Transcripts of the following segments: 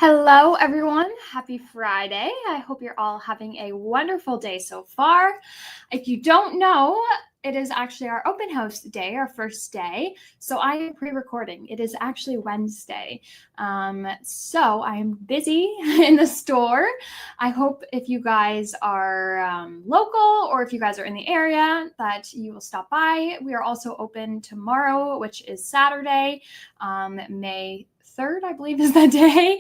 Hello, everyone. Happy Friday. I hope you're all having a wonderful day so far. If you don't know, it is actually our open house day, our first day. So I am pre-recording. It is actually Wednesday. So I am busy in the store. I hope if you guys are local or if you guys are in the area that you will stop by. We are also open tomorrow, which is Saturday, May 3rd, I believe is the day.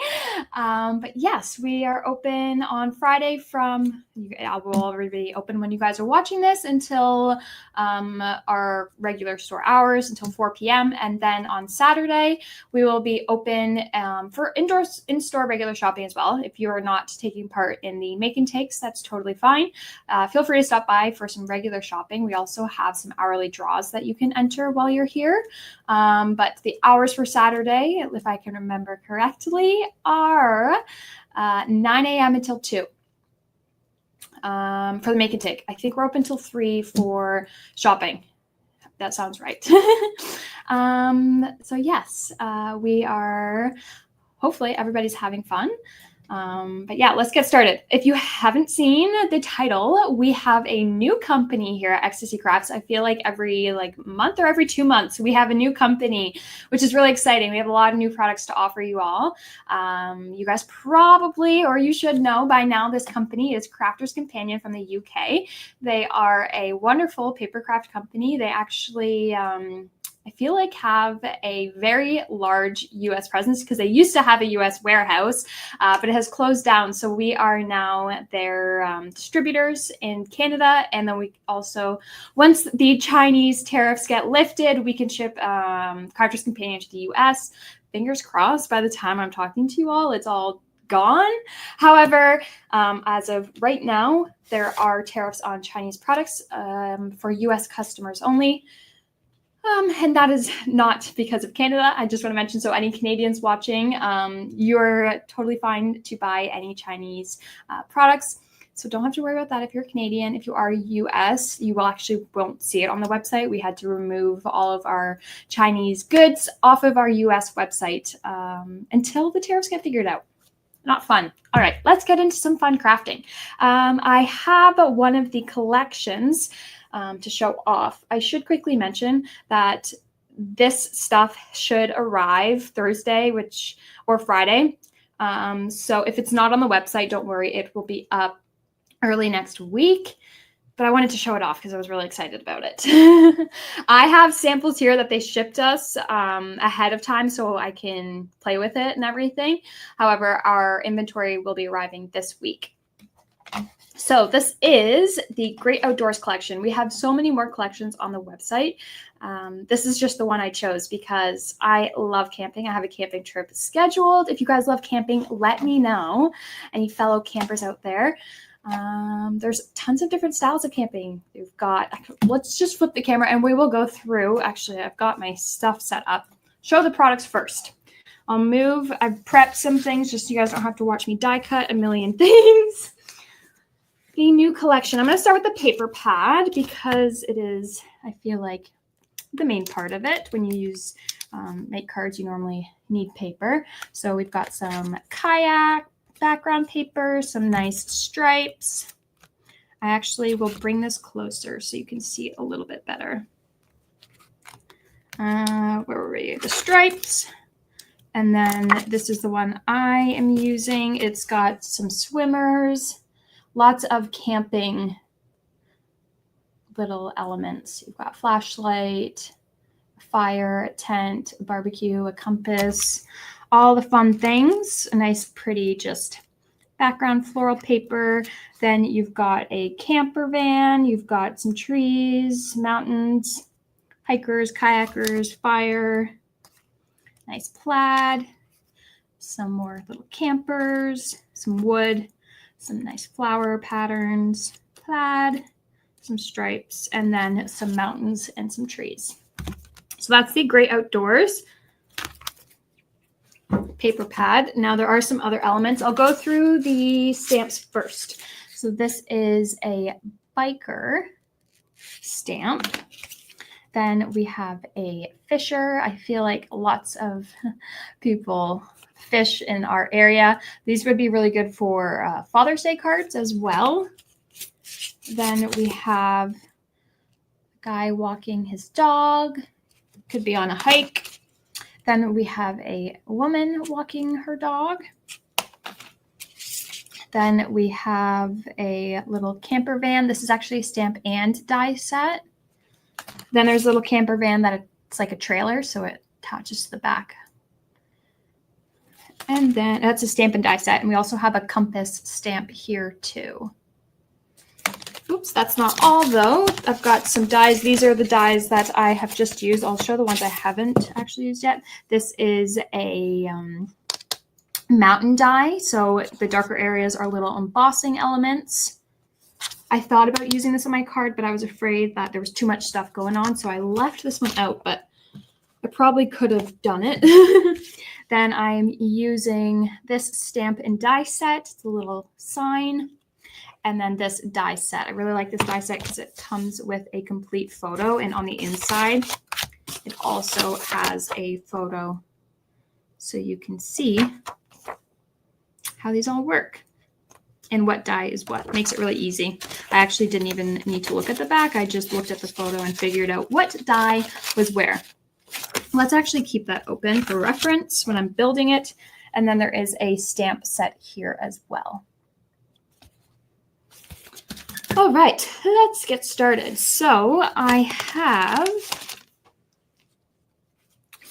But yes, we are open on Friday from, I will already be open when you guys are watching this until our regular store hours until 4 p.m. And then on Saturday, we will be open for in-store regular shopping as well. If you are not taking part in the make and takes, that's totally fine. Feel free to stop by for some regular shopping. We also have some hourly draws that you can enter while you're here. But the hours for Saturday, if I can remember correctly, are 9 a.m. until 2 for the make and take. I think we're open till 3 for shopping. That sounds right. So yes, we are, hopefully everybody's having fun. But yeah, let's get started. If you haven't seen the title, we have a new company here at Ecstasy Crafts. I feel like every month or every 2 months, we have a new company, which is really exciting. We have a lot of new products to offer you all. You guys probably, or you should know by now, this company is Crafter's Companion from the UK. They are a wonderful paper craft company. They actually, I feel like have a very large US presence because they used to have a US warehouse, but it has closed down. So we are now their distributors in Canada. And then we also, once the Chinese tariffs get lifted, we can ship Crafter's Companion to the US. Fingers crossed, by the time I'm talking to you all, it's all gone. However, as of right now, there are tariffs on Chinese products for US customers only. And that is not because of Canada. I just want to mention, so any Canadians watching, you're totally fine to buy any Chinese products. So don't have to worry about that if you're Canadian. If you are US, you won't see it on the website. We had to remove all of our Chinese goods off of our US website until the tariffs get figured out. Not fun. All right, let's get into some fun crafting. I have one of the collections to show off. I should quickly mention that this stuff should arrive Thursday, or Friday. So if it's not on the website, don't worry, it will be up early next week. But I wanted to show it off because I was really excited about it. I have samples here that they shipped us ahead of time so I can play with it and everything. However, our inventory will be arriving this week. So this is the Great Outdoors collection. We have so many more collections on the website. This is just the one I chose because I love camping. I have a camping trip scheduled. If you guys love camping, let me know. Any fellow campers out there. There's tons of different styles of camping. We've got, let's just flip the camera and we will go through. Actually, I've got my stuff set up. Show the products first. I've prepped some things just so you guys don't have to watch me die cut a million things. The new collection. I'm going to start with the paper pad because it is, I feel like, the main part of it. When you make cards, you normally need paper. So we've got some kayak background paper, some nice stripes. I actually will bring this closer so you can see it a little bit better. Where were we? The stripes. And then this is the one I am using. It's got some swimmers. Lots of camping little elements. You've got flashlight, fire, a tent, a barbecue, a compass, all the fun things. A nice, pretty, just background floral paper. Then you've got a camper van. You've got some trees, mountains, hikers, kayakers, fire, nice plaid, some more little campers, some wood, some nice flower patterns, plaid, some stripes, and then some mountains and some trees. So that's the Great Outdoors paper pad. Now there are some other elements. I'll go through the stamps first. So this is a biker stamp. Then we have a fisher. I feel like lots of people fish in our area. These would be really good for Father's Day cards as well. Then we have a guy walking his dog. Could be on a hike. Then we have a woman walking her dog. Then we have a little camper van. This is actually a stamp and die set. Then there's a little camper van that it's like a trailer, so it attaches to the back. And then that's a stamp and die set. And we also have a compass stamp here too. Oops, that's not all though. I've got some dies. These are the dies that I have just used. I'll show the ones I haven't actually used yet. This is a mountain die. So the darker areas are little embossing elements. I thought about using this on my card, but I was afraid that there was too much stuff going on. So I left this one out, but I probably could have done it. Then I'm using this stamp and die set. It's a little sign. And then this die set. I really like this die set because it comes with a complete photo. And on the inside, it also has a photo so you can see how these all work and what die is what. Makes it really easy. I actually didn't even need to look at the back. I just looked at the photo and figured out what die was where. Let's actually keep that open for reference when I'm building it. And then there is a stamp set here as well. All right, let's get started. So I have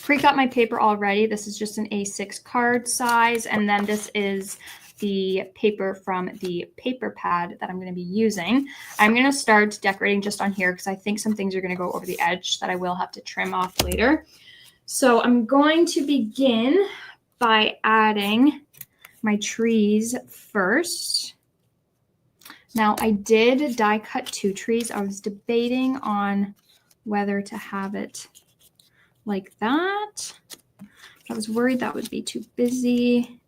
pre-cut my paper already. This is just an A6 card size. And then this is the paper from the paper pad that I'm going to be using. I'm going to start decorating just on here because I think some things are going to go over the edge that I will have to trim off later. So I'm going to begin by adding my trees first. Now I did die cut 2 trees. I was debating on whether to have it like that. I was worried that would be too busy.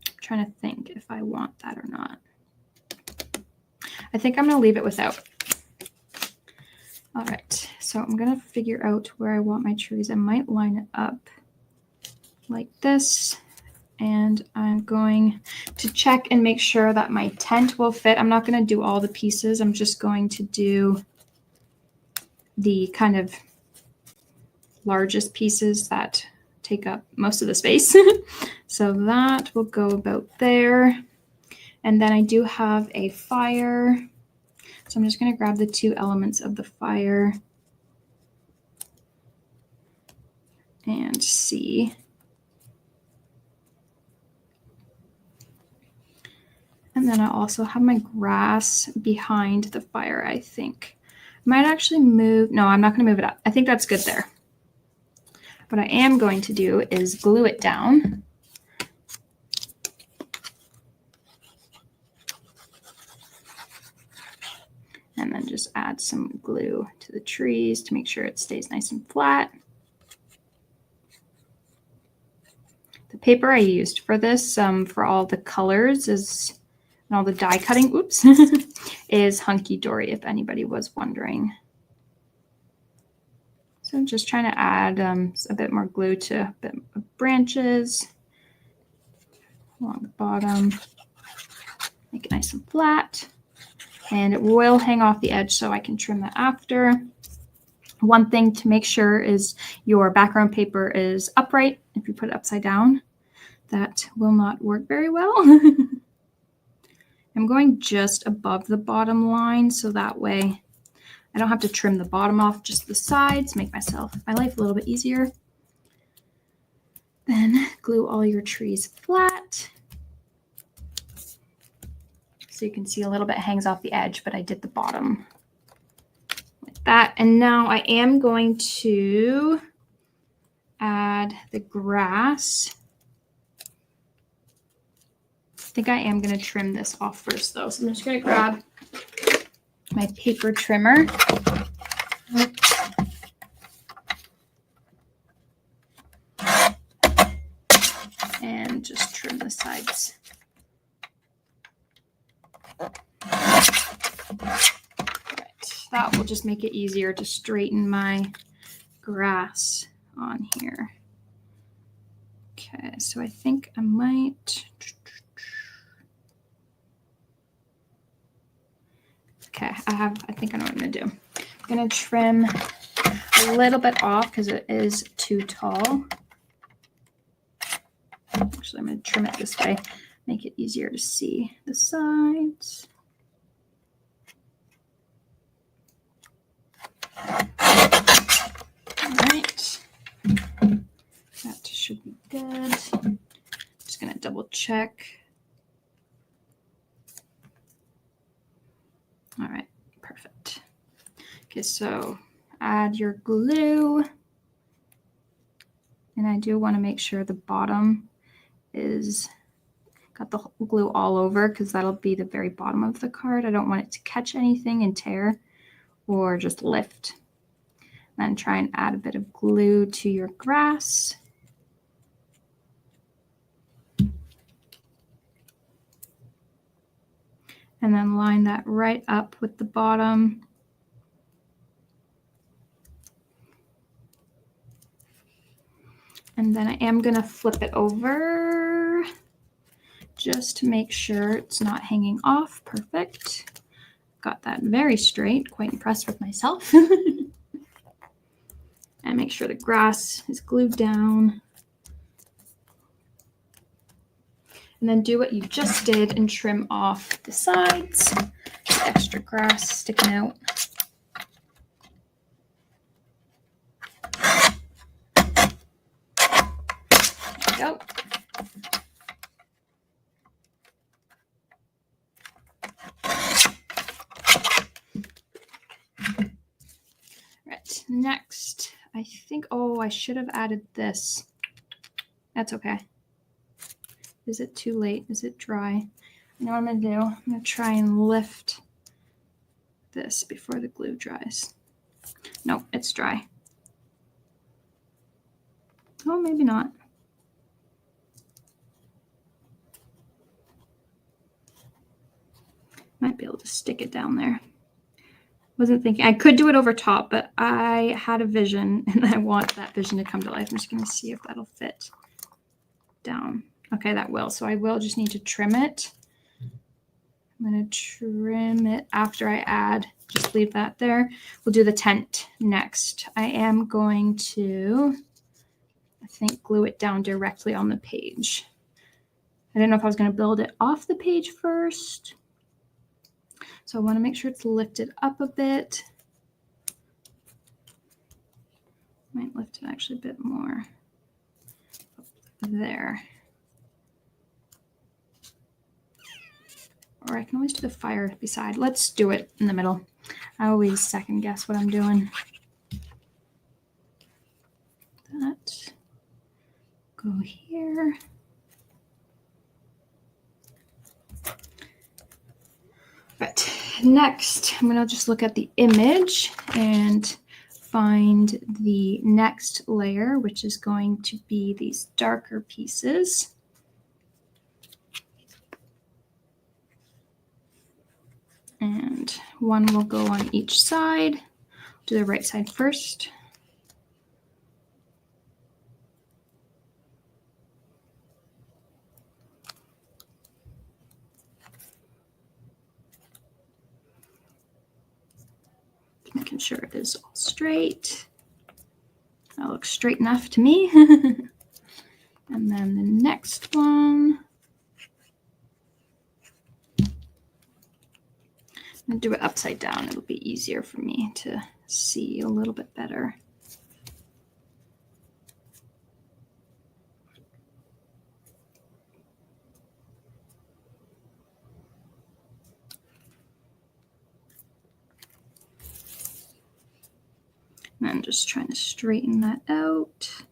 I'm trying to think if I want that or not. I think I'm going to leave it without. All right, so I'm going to figure out where I want my trees. I might line it up like this. And I'm going to check and make sure that my tent will fit. I'm not going to do all the pieces. I'm just going to do the kind of largest pieces that take up most of the space. So that will go about there. And then I do have a fire. So I'm just going to grab the 2 elements of the fire and see. And then I also have my grass behind the fire, I think. Might actually move. No, I'm not going to move it up. I think that's good there. What I am going to do is glue it down. And then just add some glue to the trees to make sure it stays nice and flat. The paper I used for this, for all the colors is, and all the die cutting, oops, is Hunky Dory, if anybody was wondering. So I'm just trying to add a bit more glue to a bit of branches along the bottom. Make it nice and flat. And it will hang off the edge so I can trim that after. One thing to make sure is your background paper is upright. If you put it upside down, that will not work very well. I'm going just above the bottom line so that way I don't have to trim the bottom off, just the sides, make my life a little bit easier. Then glue all your trees flat. So you can see a little bit hangs off the edge, but I did the bottom like that. And now I am going to add the grass. I think I am going to trim this off first though. So I'm just going to grab my paper trimmer. And just trim the sides. Right. That will just make it easier to straighten my grass on here. Okay, so I think I might. Okay, I think I know what I'm gonna do. I'm gonna trim a little bit off because it is too tall. Actually, I'm gonna trim it this way, make it easier to see the sides. All right, that should be good. Just gonna double check. All right, perfect. Okay, so add your glue. And I do want to make sure the bottom is got the glue all over because that'll be the very bottom of the card. I don't want it to catch anything and tear or just lift. Then try and add a bit of glue to your grass. And then line that right up with the bottom. And then I am going to flip it over just to make sure it's not hanging off. Perfect. Got that very straight. Quite impressed with myself. And make sure the grass is glued down. And then do what you just did and trim off the sides, the extra grass sticking out. There we go. Right, next, I think, oh, I should have added this. That's okay. Is it too late? Is it dry? You know what I'm going to do? I'm going to try and lift this before the glue dries. Nope, it's dry. Oh, maybe not. Might be able to stick it down there. Wasn't thinking. I could do it over top, but I had a vision and I want that vision to come to life. I'm just going to see if that'll fit down. Okay, that will. So I will just need to trim it. I'm going to trim it after I add. Just leave that there. We'll do the tent next. I am going to, I think, glue it down directly on the page. I didn't know if I was going to build it off the page first. So I want to make sure it's lifted up a bit. Might lift it actually a bit more. There. Or I can always do the fire beside. Let's do it in the middle. I always second guess what I'm doing. That. Go here. Right. Next, I'm going to just look at the image and find the next layer, which is going to be these darker pieces. And one will go on each side. Do the right side first. Making sure it is all straight. That looks straight enough to me. And then the next one. I'm going to do it upside down. It'll be easier for me to see a little bit better. And I'm just trying to straighten that out.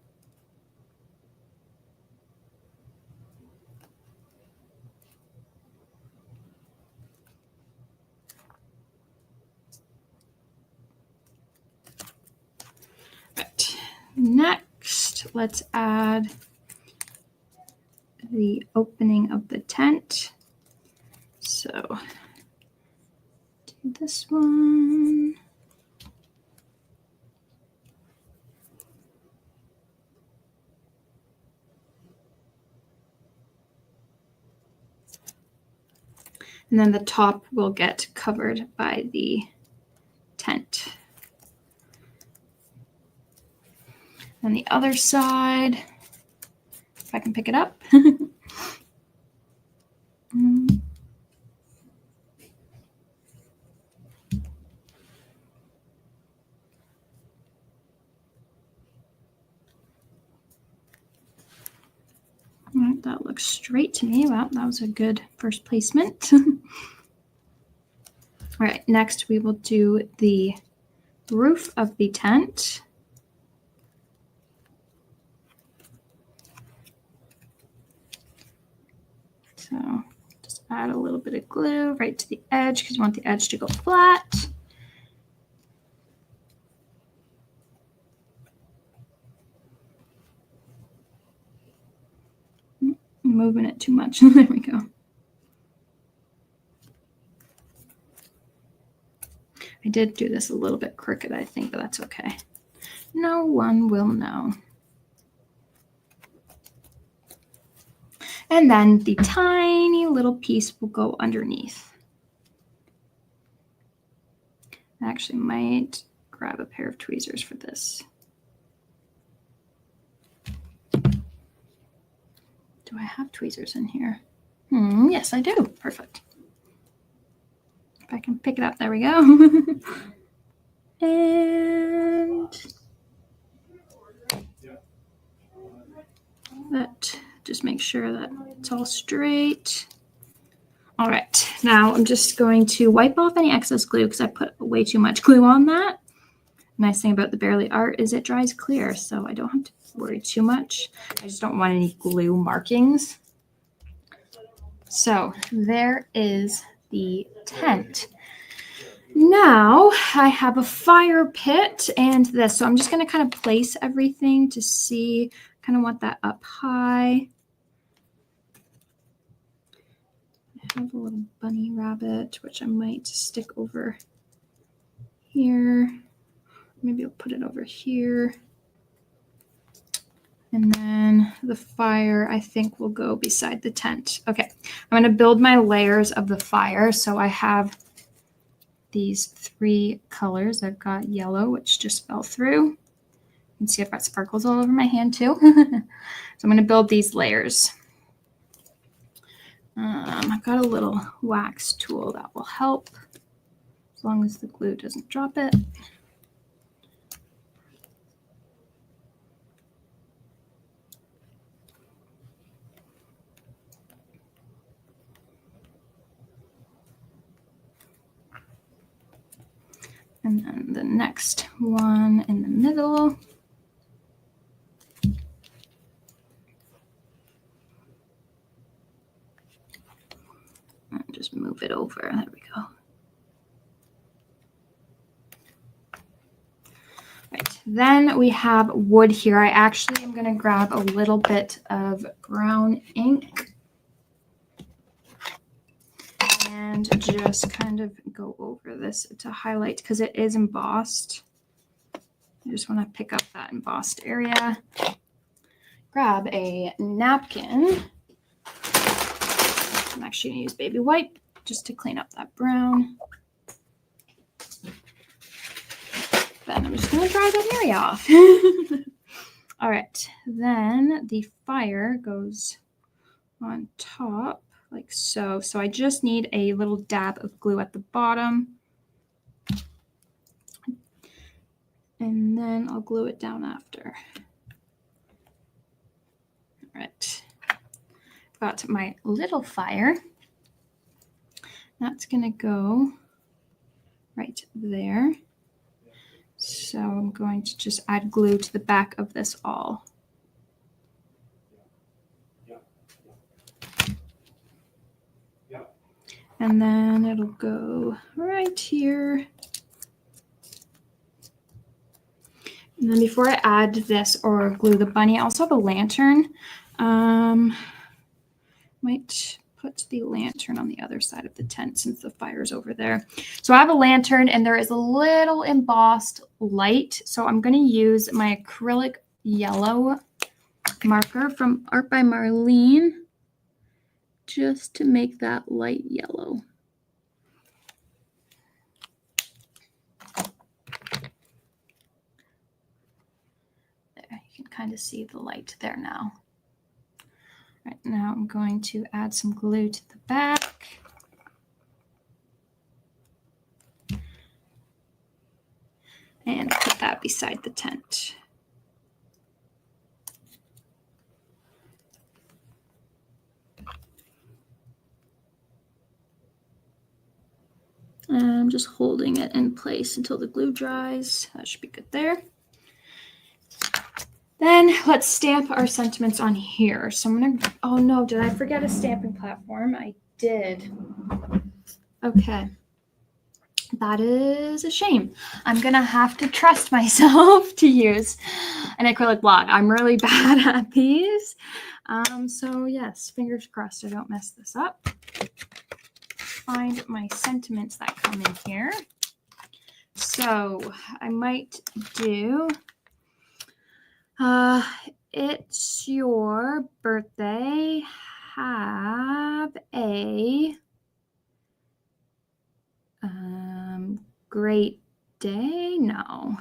Right. Next, let's add the opening of the tent. So do this one. And then the top will get covered by the tent. And the other side, if I can pick it up. Right, that looks straight to me. Wow, that was a good first placement. All right, next we will do the roof of the tent. So just add a little bit of glue right to the edge because you want the edge to go flat. I'm moving it too much. There we go. I did do this a little bit crooked, I think, but that's okay. No one will know. And then the tiny little piece will go underneath. I actually might grab a pair of tweezers for this. Do I have tweezers in here? Yes, I do. Perfect. If I can pick it up, there we go. And that, just make sure that it's all straight. All right, now I'm just going to wipe off any excess glue because I put way too much glue on that. Nice thing about the Bearly art is it dries clear, so I don't have to worry too much. I just don't want any glue markings. So there is the tent. Now I have a fire pit and this. So I'm just going to kind of place everything to see, kind of want that up high. I have a little bunny rabbit, which I might stick over here. Maybe I'll put it over here. And then the fire, I think, will go beside the tent. Okay, I'm going to build my layers of the fire. So I have these 3 colors. I've got yellow, which just fell through. You can see I've got sparkles all over my hand too. So I'm going to build these layers. I've got a little wax tool that will help as long as the glue doesn't drop it. And then the next one in the middle. And just move it over. There we go. Right. Then we have wood here. I actually am going to grab a little bit of brown ink and just kind of go over this to highlight because it is embossed. I just want to pick up that embossed area. Grab a napkin. I'm actually going to use baby wipe just to clean up that brown. Then I'm just going to dry that area off. All right. Then the fire goes on top like so. So I just need a little dab of glue at the bottom. And then I'll glue it down after. All right. Got my little fire. That's going to go right there. So I'm going to just add glue to the back of this all. And then it'll go right here. And then before I add this or glue the bunny, I also have a lantern. Might put the lantern on the other side of the tent since the fire's over there. So I have a lantern and there is a little embossed light. So I'm going to use my acrylic yellow marker from Art by Marlene just to make that light yellow. kind of see the light there now. All right, now I'm going to add some glue to the back. And put that beside the tent. I'm just holding it in place until the glue dries. That should be good there. Then let's stamp our sentiments on here. So I'm gonna, oh no, did I forget a stamping platform? I did. Okay. That is a shame. I'm gonna have to trust myself to use an acrylic block. I'm really bad at these. So yes, fingers crossed I don't mess this up. Find my sentiments that come in here. So I might do, it's your birthday, have a great day. No.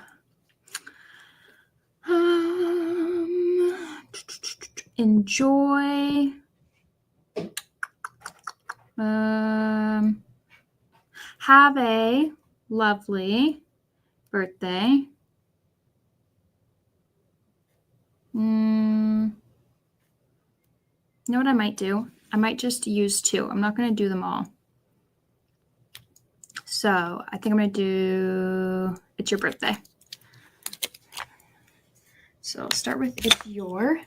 Enjoy. Have a lovely birthday. You know what I might do? I might just use 2. I'm not going to do them all. So I think I'm going to do it's your birthday. So I'll start with it's your.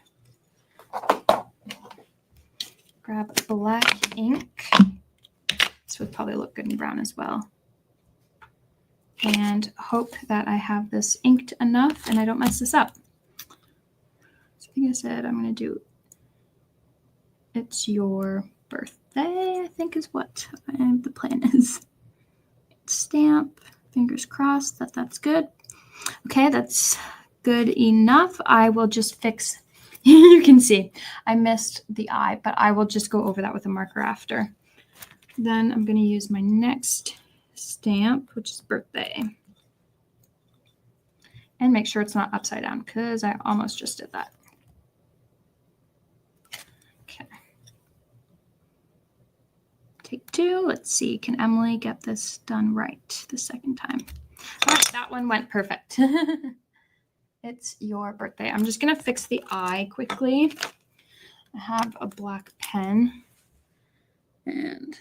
Grab black ink. This would probably look good in brown as well. And hope that I have this inked enough and I don't mess this up. So like I said, I'm going to do it's your birthday, I think is what the plan is. Stamp, fingers crossed that that's good. Okay, that's good enough. I will just fix, you can see I missed the eye, but I will just go over that with a marker after. Then I'm going to use my next stamp, which is birthday. And make sure it's not upside down because I almost just did that. Okay. Take 2. Let's see. Can Emily get this done right the second time? All right, that one went perfect. It's your birthday. I'm just going to fix the eye quickly. I have a black pen. And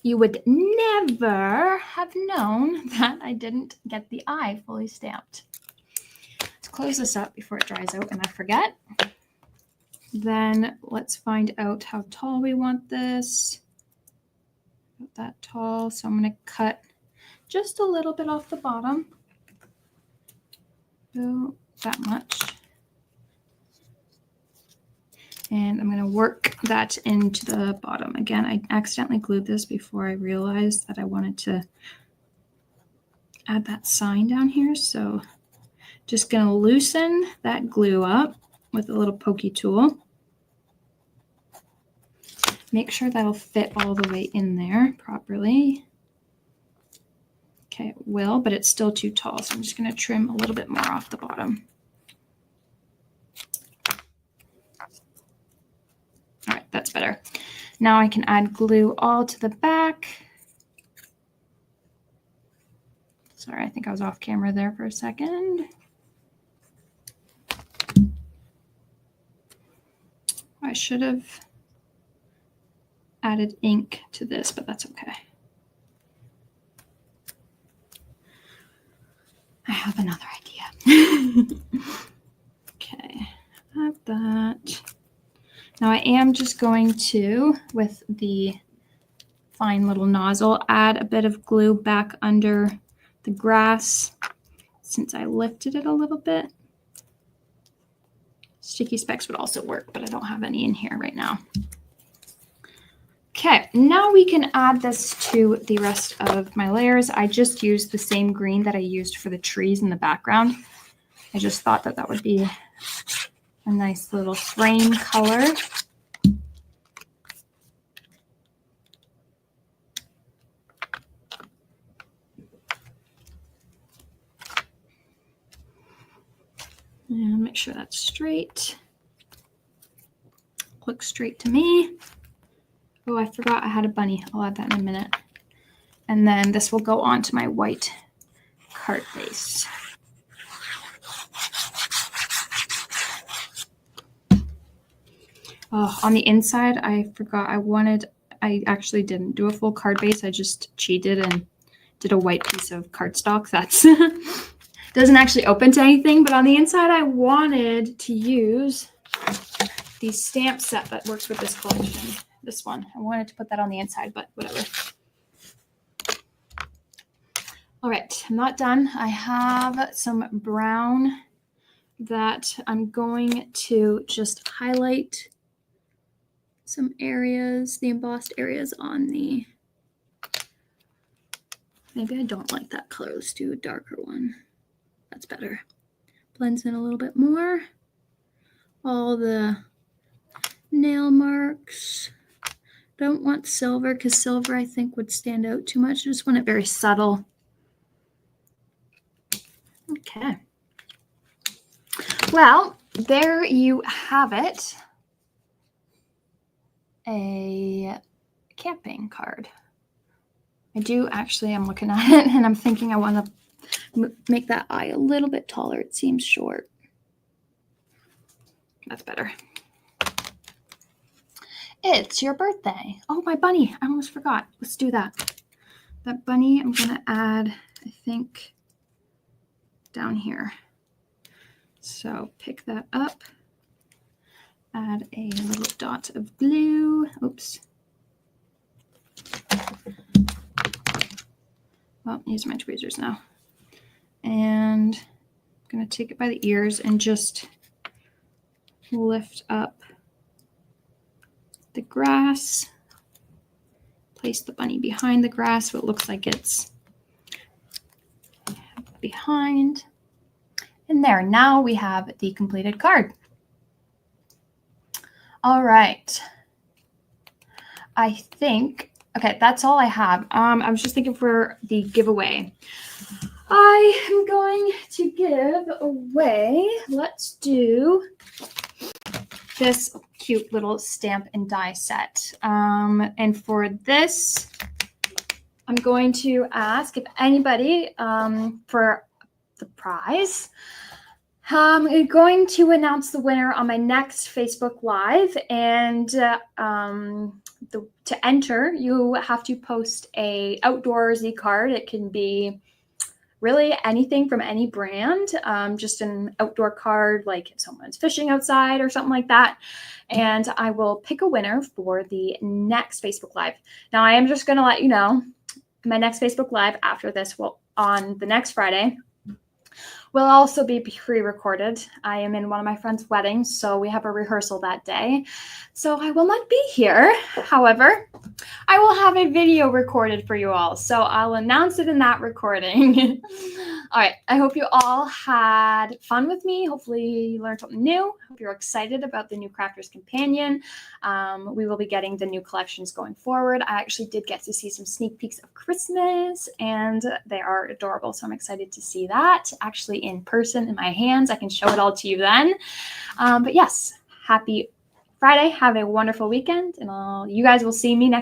you would never have known that I didn't get the eye fully stamped. Let's close this up before it dries out and I forget. Then let's find out how tall we want this. Not that tall, so I'm going to cut just a little bit off the bottom. So that much. And I'm going to work that into the bottom. Again, I accidentally glued this before I realized that I wanted to add that sign down here. So just going to loosen that glue up with a little pokey tool. Make sure that'll fit all the way in there properly. Okay, it will, but it's still too tall. So I'm just going to trim a little bit more off the bottom. All right, that's better. Now I can add glue all to the back. Sorry, I think I was off camera there for a second. I should have added ink to this, but that's okay. I have another idea. Okay, have that. Now I am just going to, with the fine little nozzle, add a bit of glue back under the grass since I lifted it a little bit. Sticky specks would also work, but I don't have any in here right now. Okay, now we can add this to the rest of my layers. I just used the same green that I used for the trees in the background. I just thought that that would be a nice little frame color. And make sure that's straight. Looks straight to me. Oh, I forgot I had a bunny. I'll add that in a minute. And then this will go on to my white card base. Oh, on the inside, I forgot I actually didn't do a full card base. I just cheated and did a white piece of cardstock. That's doesn't actually open to anything, but on the inside, I wanted to use the stamp set that works with this collection. This one. I wanted to put that on the inside, but whatever. All right, I'm not done. I have some brown that I'm going to just highlight some areas, the embossed areas on the, maybe I don't like that color. Let's do a darker one. That's better. Blends in a little bit more. All the nail marks. Don't want silver because silver I think would stand out too much. I just want it very subtle. Okay. Well, there you have it. A camping card. I'm looking at it and I'm thinking I want to make that eye a little bit taller. It seems short. That's better. It's your birthday. Oh, my bunny. I almost forgot. Let's do that. That bunny I'm going to add, I think, down here. So pick that up. Add a little dot of glue. Oops. Well, use my tweezers now. And I'm going to take it by the ears and just lift up the grass. Place the bunny behind the grass so it looks like it's behind. And there, now we have the completed card. All right. I think, okay, that's all I have. I was just thinking for the giveaway. I am going to give away, let's do this cute little stamp and die set. And for this, I'm going to ask if anybody, for the prize, I'm going to announce the winner on my next Facebook Live, and to enter, you have to post a outdoorsy card. It can be really anything from any brand, just an outdoor card, like if someone's fishing outside or something like that. And I will pick a winner for the next Facebook Live. Now, I am just going to let you know, my next Facebook Live after this will on the next Friday will also be pre-recorded. I am in one of my friend's weddings, so we have a rehearsal that day. So I will not be here. However, I will have a video recorded for you all. So I'll announce it in that recording. All right. I hope you all had fun with me. Hopefully you learned something new. Hope you're excited about the new Crafter's Companion. We will be getting the new collections going forward. I actually did get to see some sneak peeks of Christmas, and they are adorable. So I'm excited to see that actually in person in my hands. I can show it all to you then. But yes, happy Friday. Have a wonderful weekend, and you guys will see me next